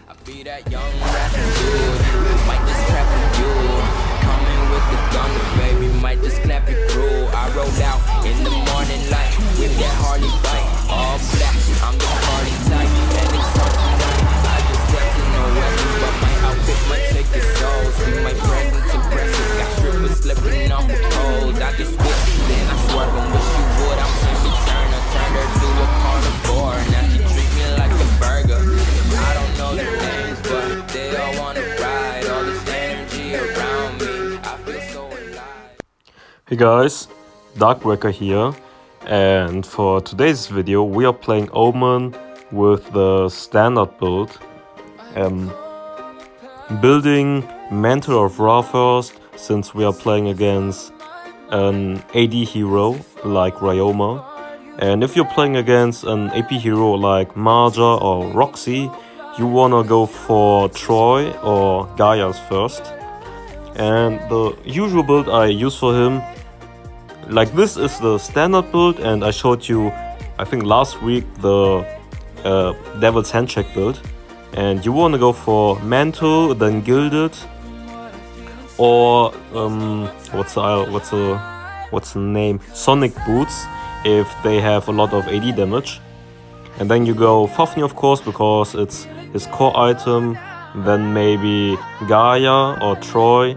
I be that young rapping dude, might just trap with you. Coming with the thunder, baby, might just clap your crew. I rolled out in the morning light with that Harley bike, all black. I'm the party type, and it's hard tonight. I just got to know weapons, but my outfit might take your soul. See my presence impressive, got strippers slipping off the poles. I just whip, then I swerve and wish you would. I'm Timmy Turner, turned her to a carnivore. Now she treat me like a burger. I don't know the names, but they all wanna ride. All this energy around me, I feel so alive. Hey guys, Darkbreaker here, and for today's video we are playing Omen with the standard build. Building Mantle of Ra first, since we are playing against an AD hero like Ryoma. And if you're playing against an AP hero like Marja or Roxy, you wanna go for Troy or Gaia's first. And the usual build I use for him, like this is the standard build, and I showed you, I think last week, the Devil's Handshake build. And you wanna go for Mantle, then Gilded, or what's the name? Sonic Boots, if they have a lot of AD damage. And then you go Fafnir, of course, because it's his core item. Then maybe Gaia or Troy.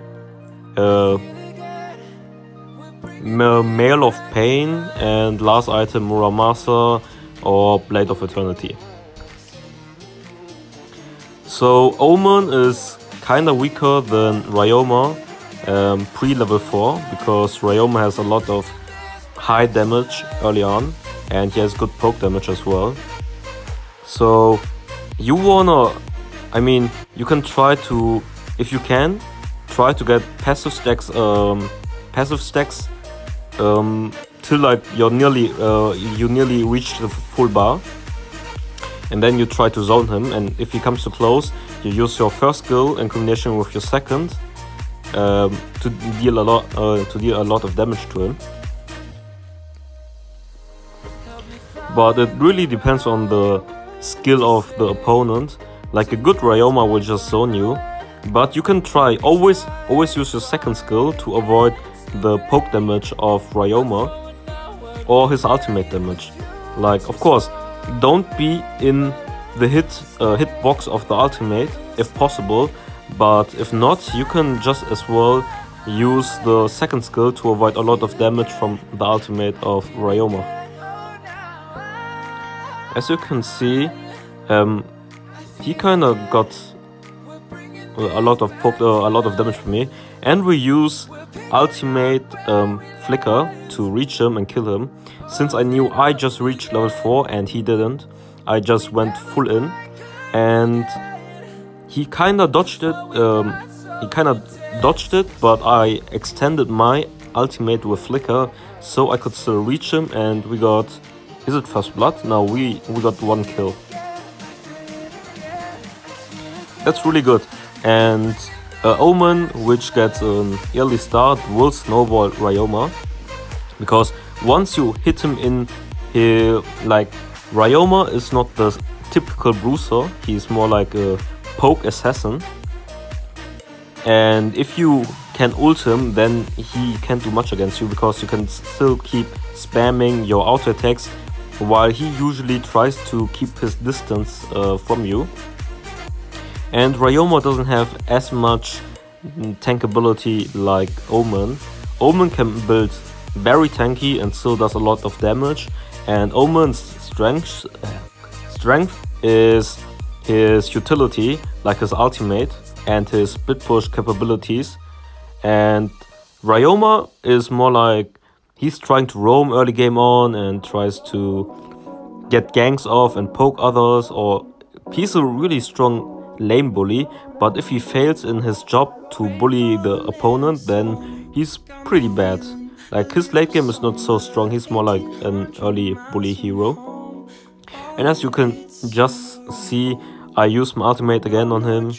Mail of Pain, and last item Muramasa or Blade of Eternity. So Omen is kinda weaker than Ryoma pre-level 4, because Ryoma has a lot of high damage early on, and he has good poke damage as well. So you wanna, you can try to, if you can, try to get passive stacks till like you nearly reach the full bar, and then you try to zone him. And if he comes too close, you use your first skill in combination with your second to deal a lot of damage to him. But it really depends on the skill of the opponent. Like a good Ryoma will just zone you, but you can try always use your second skill to avoid the poke damage of Ryoma or his ultimate damage. Like, of course, don't be in the hit box of the ultimate if possible, but if not, you can just as well use the second skill to avoid a lot of damage from the ultimate of Ryoma. As you can see, he kinda got a lot of damage from me, and we use ultimate flicker to reach him and kill him. Since I knew I just reached level 4 and he didn't, I just went full in, and he kinda dodged it. But I extended my ultimate with flicker, so I could still reach him, and we got, is it first blood? No, we got 1 kill. That's really good. And Omen, which gets an early start, will snowball Ryoma, because once you hit him in here, like, Ryoma is not the typical bruiser, he's more like a poke assassin. And if you can ult him, then he can't do much against you, because you can still keep spamming your auto attacks, while he usually tries to keep his distance from you. And Ryoma doesn't have as much tankability like Omen. Omen can build very tanky and still does a lot of damage, and Omen's strength is his utility, like his ultimate and his split push capabilities. And Ryoma is more like, he's trying to roam early game on and tries to get ganks off and poke others, or he's a really strong lane bully, but if he fails in his job to bully the opponent, then he's pretty bad. Like, his late game is not so strong, he's more like an early bully hero. And as you can just see, I used my ultimate again on him.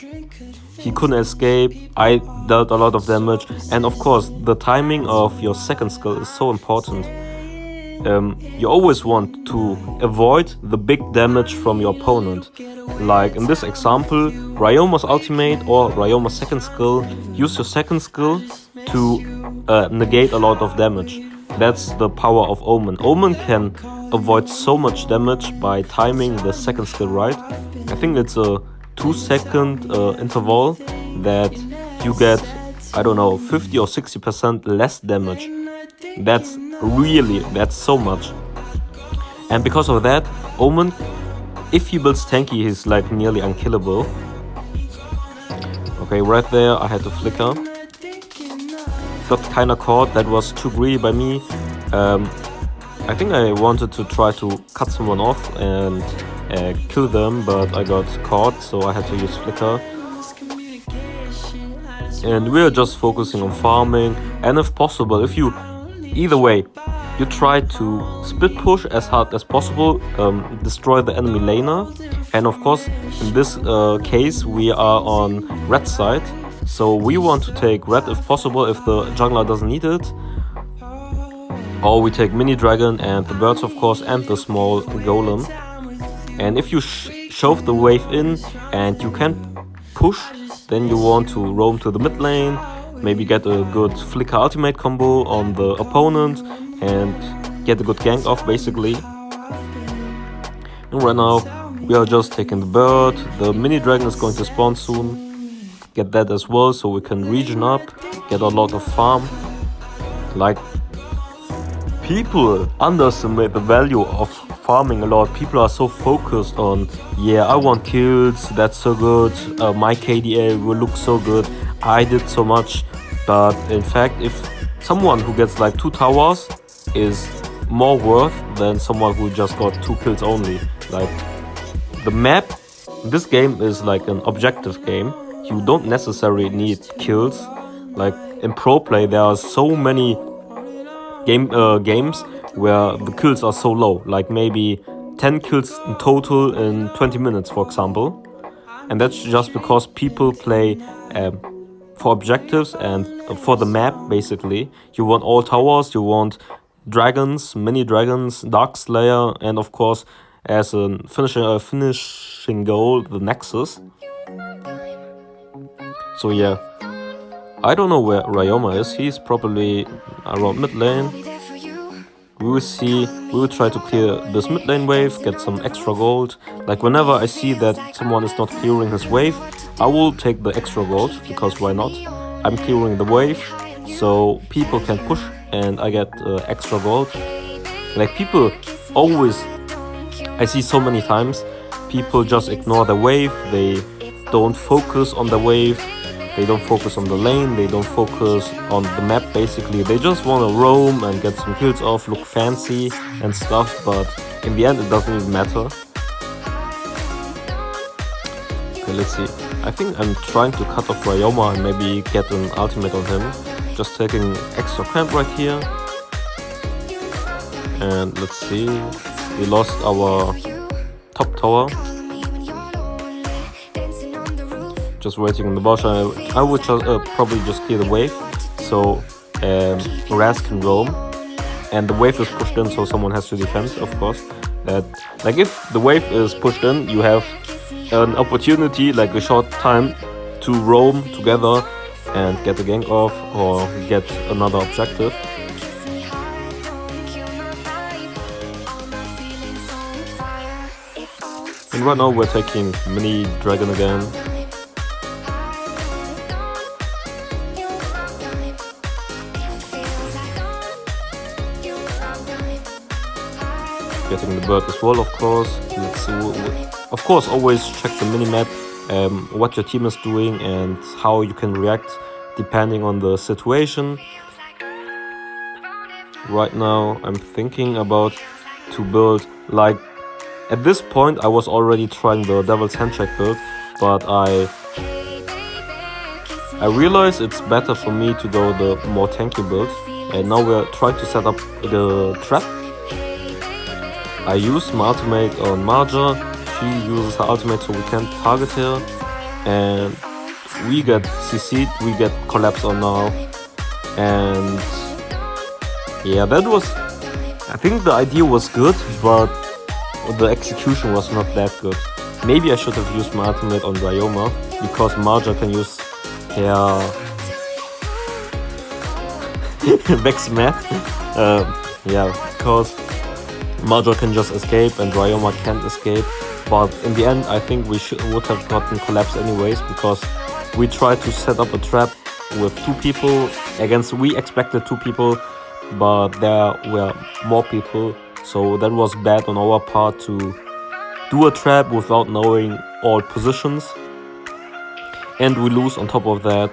He couldn't escape, I dealt a lot of damage, and of course the timing of your second skill is so important. you always want to avoid the big damage from your opponent. Like in this example, Ryoma's ultimate or Ryoma's second skill, use your second skill to negate a lot of damage. That's the power of Omen. Omen can avoid so much damage by timing the second skill right. I think it's a 2-second interval that you get, I don't know, 50 or 60% less damage. That's so much. And because of that, Omen, if he builds tanky, he's like nearly unkillable. Okay, right there I had to flicker. Got kinda caught, that was too greedy by me. I think I wanted to try to cut someone off and kill them, but I got caught, so I had to use flicker. And we're just focusing on farming, and if possible, either way, you try to split push as hard as possible, destroy the enemy laner, and of course, in this case, we are on red side, so we want to take red if possible if the jungler doesn't need it. Or we take mini dragon and the birds, of course, and the small golem. And if you shove the wave in and you can't push, then you want to roam to the mid lane, maybe get a good flicker ultimate combo on the opponent and get a good gank off basically. And right now we are just taking the bird, the mini dragon is going to spawn soon. Get that as well so we can regen up, get a lot of farm. Like, people underestimate the value of farming a lot. People are so focused on, yeah, I want kills, that's so good, my KDA will look so good, I did so much. But in fact, if someone who gets like 2 towers is more worth than someone who just got 2 kills only. Like, the map, this game is like an objective game. You don't necessarily need kills. Like in pro play, there are so many games where the kills are so low, like maybe 10 kills in total in 20 minutes, for example. And that's just because people play for objectives and for the map, basically. You want all towers, you want dragons, mini dragons, Dark Slayer, and of course, as a finishing goal, the Nexus. So yeah, I don't know where Ryoma is. He's probably around mid lane. We will see. We will try to clear this mid lane wave, get some extra gold. Like whenever I see that someone is not clearing his wave, I will take the extra gold, because why not? I'm clearing the wave, so people can push and I get extra gold. Like people always, I see so many times, people just ignore the wave, they don't focus on the wave. They don't focus on the lane, they don't focus on the map basically. They just want to roam and get some kills off, look fancy and stuff, but in the end it doesn't even matter. Okay, let's see. I think I'm trying to cut off Ryoma and maybe get an ultimate on him. Just taking extra camp right here. And let's see. We lost our top tower. Just waiting in the bush. I would probably just clear the wave so Raz can roam, and the wave is pushed in, so someone has to defend, of course. That, like, if the wave is pushed in, you have an opportunity, like a short time, to roam together and get the gank off or get another objective. And right now we're taking mini dragon again. Getting the bird as well, of course. Let's see. Of course, always check the minimap, what your team is doing and how you can react depending on the situation. Right now, I'm thinking about to build, like, at this point, I was already trying the Devil's Handshake build, but I realized it's better for me to go the more tanky build. And now we're trying to set up the trap. I use my ultimate on Marja, she uses her ultimate so we can target her, and we get CC'd, we get collapse on now, and yeah, that was I think the idea was good, but the execution was not that good. Maybe I should have used my ultimate on Ryoma, because Marja can use her Vex Mat. Yeah, because Marja can just escape and Ryoma can't escape. But in the end, I think we would have gotten collapse anyways, because we tried to set up a trap with 2 people against. We expected 2 people, but there were more people, so that was bad on our part to do a trap without knowing all positions. And we lose on top of that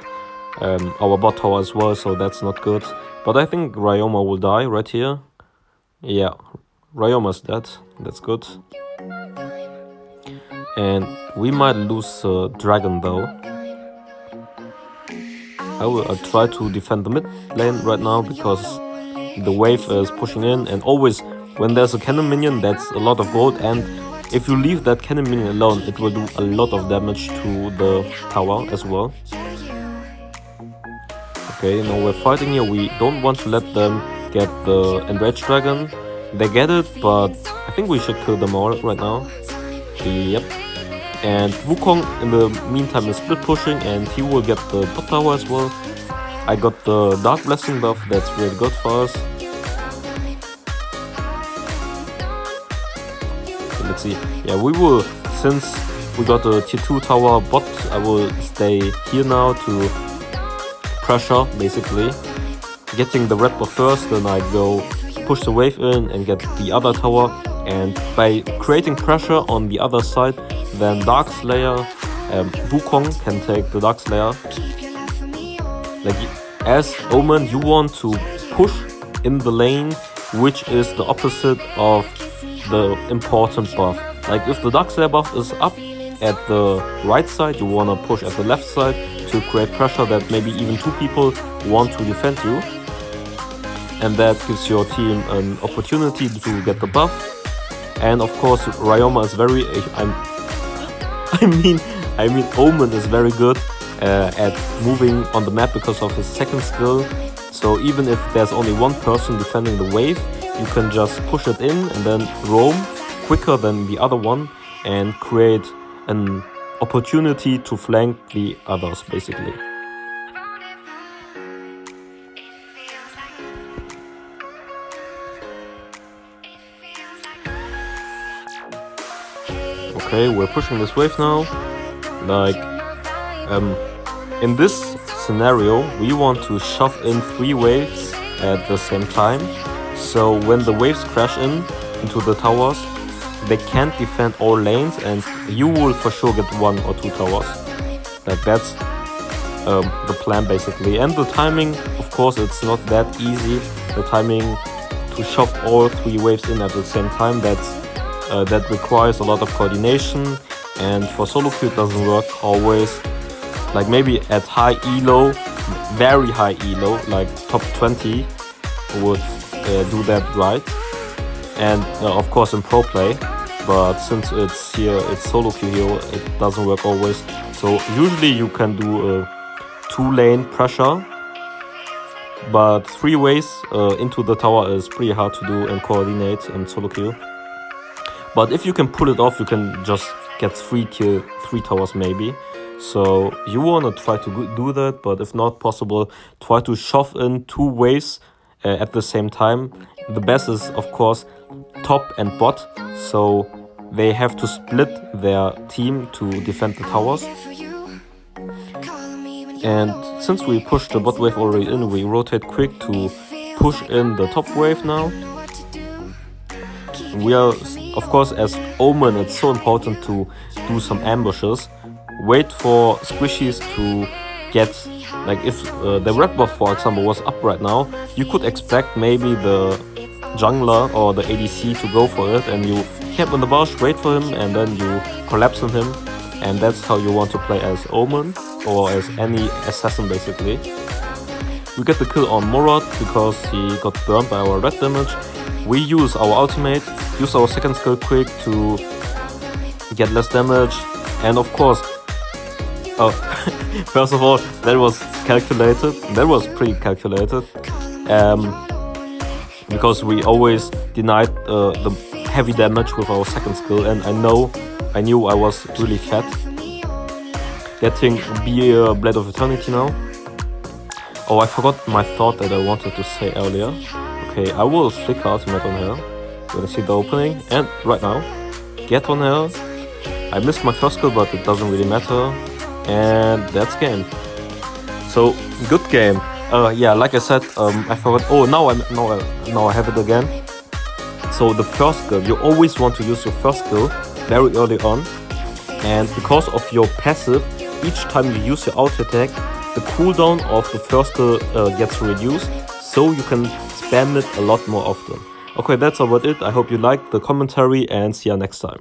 our bot tower as well, so that's not good. But I think Ryoma will die right here. Yeah, Ryoma's dead, that's good. And we might lose Dragon though. I'll try to defend the mid lane right now, because the wave is pushing in, and always when there's a cannon minion, that's a lot of gold, and if you leave that cannon minion alone, it will do a lot of damage to the tower as well. Okay, now we're fighting here. We don't want to let them get the Enraged Dragon. They get it, but I think we should kill them all right now. Yep. And Wukong in the meantime is split pushing, and he will get the bot tower as well. I got the Dark Blessing buff, that's really good for us. Okay, let's see. Yeah, we will, since we got a tier 2 tower bot, I will stay here now to pressure, basically. Getting the red buff first, then I go push the wave in and get the other tower. And by creating pressure on the other side, then Dark Slayer, Wukong can take the Dark Slayer. Like, as Omen, you want to push in the lane, which is the opposite of the important buff. Like, if the Dark Slayer buff is up at the right side, you want to push at the left side to create pressure that maybe even 2 people want to defend you. And that gives your team an opportunity to get the buff. And of course, Ryoma is very, I mean, Omen is very good at moving on the map because of his second skill. So even if there's only 1 person defending the wave, you can just push it in and then roam quicker than the other one and create an opportunity to flank the others, basically. Okay, we're pushing this wave now. Like, in this scenario, we want to shove in 3 waves at the same time. So when the waves crash into the towers, they can't defend all lanes, and you will for sure get 1 or 2 towers. Like, that's the plan basically. And the timing, of course, it's not that easy. The timing to shove all 3 waves in at the same time, that requires a lot of coordination, and for solo queue it doesn't work always. Like, maybe at high elo, very high elo, like top 20 would do that right, and of course in pro play, but since it's here, it's solo queue here, it doesn't work always. So usually you can do a 2-lane pressure, but 3 ways into the tower is pretty hard to do and coordinate in solo queue. But if you can pull it off, you can just get 3 towers maybe. So you want to try to do that, but if not possible, try to shove in 2 waves at the same time. The best is, of course, top and bot, so they have to split their team to defend the towers. And since we pushed the bot wave already in, we rotate quick to push in the top wave now. We are, of course, as Omen, it's so important to do some ambushes. Wait for squishies to get, like, if the red buff, for example, was up right now, you could expect maybe the jungler or the ADC to go for it, and you camp in the bush, wait for him, and then you collapse on him. And that's how you want to play as Omen, or as any assassin basically. We get the kill on Murad because he got burned by our red damage. We use our ultimate, use our second skill quick to get less damage, and of course, first of all, that was calculated. That was pretty calculated, because we always denied the heavy damage with our second skill, and I knew I was really fat. Getting Blade of Eternity now. Oh, I forgot my thought that I wanted to say earlier. Okay, I will flicker ultimate on her. Gonna see the opening, and right now, get on her. I missed my first skill, but it doesn't really matter. And that's game. So, good game. Yeah, like I said, I forgot. Oh, now I have it again. So the first skill, you always want to use your first skill very early on. And because of your passive, each time you use your auto attack, the cooldown of the first skill gets reduced, so you can spam it a lot more often. Okay, that's about it. I hope you liked the commentary and see you next time.